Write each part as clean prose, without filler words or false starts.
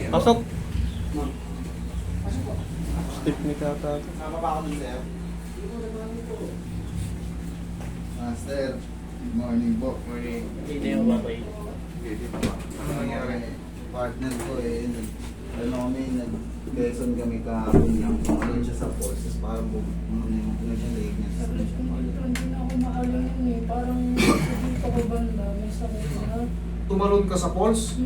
Pasok. Pasok po. Stiff ni kata. Sama ba ako dun, sir? Master, good morning po. Morning. Hindi yung babay. Pwede pa ba? Ano nangyari? Partner ko nag-lesson kami kahapon lang. Pumalun siya sa forces, parang ano siya leg niya. Sabi ko, hindi na ako maalam yun eh. Parang dito ko banda, may sakit na. Tumalon ka sa falls?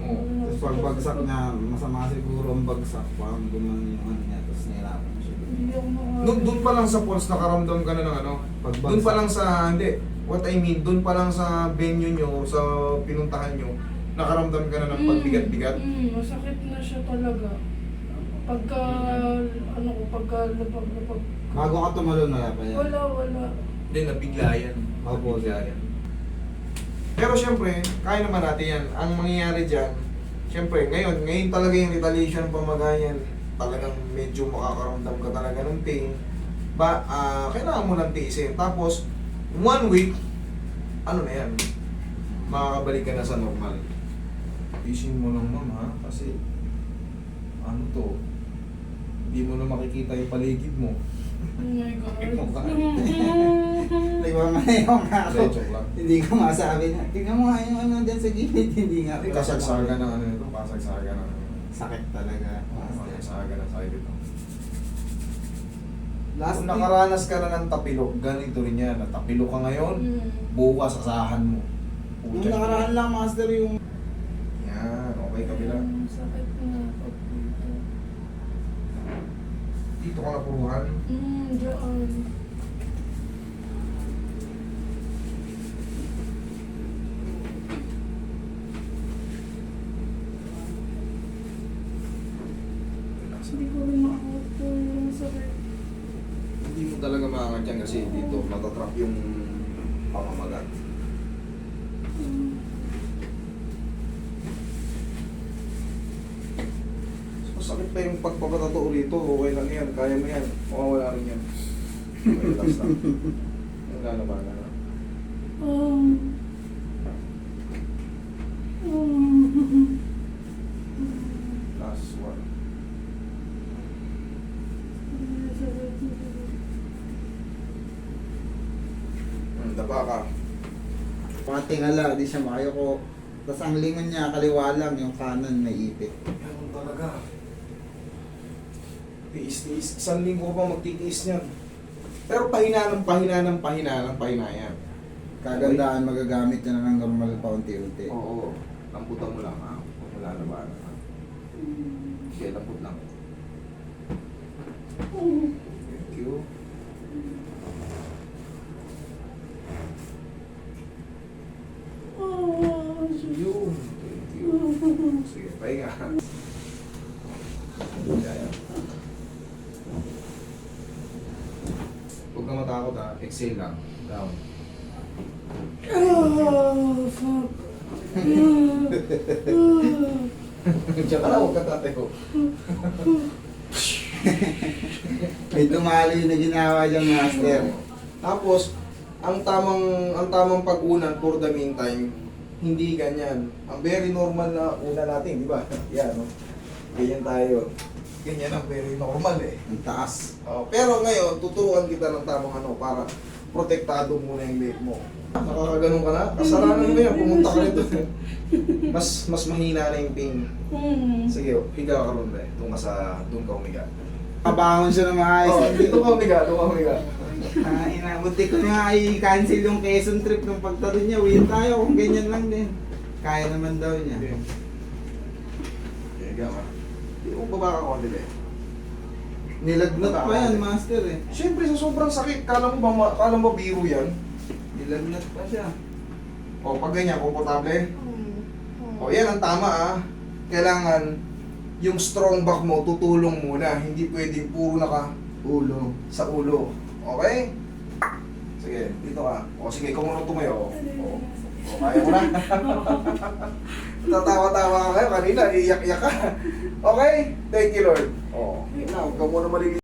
Oo. Tapos pag bagsak niya, masama siguro ang bagsak. Parang gumanon yung ano niya, tapos nahirapan siya. Hindi ako maalam. Doon pa lang sa falls nakaramdam ka na ng ano? Doon pa lang sa, hindi. What I mean, doon pa lang sa venue nyo, sa pinuntahan nyo, nakaramdam ka na ng pagbigat-bigat? Masakit na siya talaga. Pagka, ano ko, pagka lapag. Bago ka tumalon, wala pa yan. Wala. Hindi, nabigla yan. Opo, Nabigla yan. Pero syempre, kaya naman natin yan. Ang mangyayari dyan, syempre, ngayon talaga yung retaliation pamagayan, talagang medyo makakaramdam ka talaga ng pain. Kailangan mo lang tiisin. Tapos, 1 week, ano na yan, makakabalik ka na sa normal. Tiisin mo lang, ma'am, ha? Kasi, ano to, hindi mo na makikita yung paligid mo. Oh my God. Ito ka. Nagmamayaw nga ako. Joke lang. Hindi ko masabi na, tingnan mo nga yung ano dyan sa gilid, hindi nga. Kasagsaga ng ano ito, kasagsaga ng Sakit talaga. kasagsaga ng sakit ito. Last Kung nakaranas ka na ng tapilok, ganito rin yan. Natapilok ka ngayon, bukas asahan mo. Yung nakaraan lang, master, yung... Yan, okay kabila. Sakit na. Dito ka napuruhan. Diyan. Hindi ko rin maakot po yung sakit. Hindi mo talaga maangat yan kasi dito natatrap yung pamamagat. Masakit pa yung pagpapatato rito, okay lang yan, kaya mo yan, mawawala rin yan. Okay, last lang. Yung lalabanan na. Last one. Daba ka. Mga tingala, di siya makayoko. Tapos ang lingon niya, kaliwa lang, yung kanan may ipit. Ganun talaga. Tiis-tiis. Isang linggo ka pa magtitiis niyan. Pero pahina yan. Kagandahan, magagamit niya na ng normal pa unti-unti. Oo. Lamputan mo lang ha. Kung wala na ba na. Okay, lamput lang. Thank you. Yun. Thank you. Sige, pahinga. Yan. Huwag ka matakot ha. Exhale lang. Down. Fuck. Diyan ka lang, huwag ka tatayo. May dumali na ginawa dyan, master. Tapos, ang tamang pag-unan for the meantime, hindi ganyan. Ang very normal na una natin, di ba? Yan, no? Ganyan tayo. Ganyan ang very normal eh. Ang taas. Pero ngayon, tuturuan kita ng tamang ano para protektado muna yung leg mo. Nakakaganon ka na? Kasalanan mo yan, pumunta ka rito. Mas mahina na yung pain. Sige, higa ka ron eh. Doon ka umiga. Kabangon siya na maayos. Dito ka umiga. Buti ko nga i-cancel yung Quezon trip ng pagtalon niya. Uwi tayo kung ganyan lang din. Kaya naman daw niya. Okay, higa ka. Hindi mo baba ka konti eh. Nilagnat pa yan, master eh. Siyempre sa sobrang sakit, kala mo biro yan? Nilagnat pa siya. O pag ganyan, komportable. O yan ang tama ah. Kailangan yung strong back mo tutulong muna. Hindi pwedeng puro Ulo. sa ulo. Okay? Sige, dito ka. O sige, kung ano tumayo. O, kaya mo na. Tatawa-tawa ka kayo kanina, iyak-iyak ka. Okay? Thank you Lord. O, yun na, huwag ka muna maligid.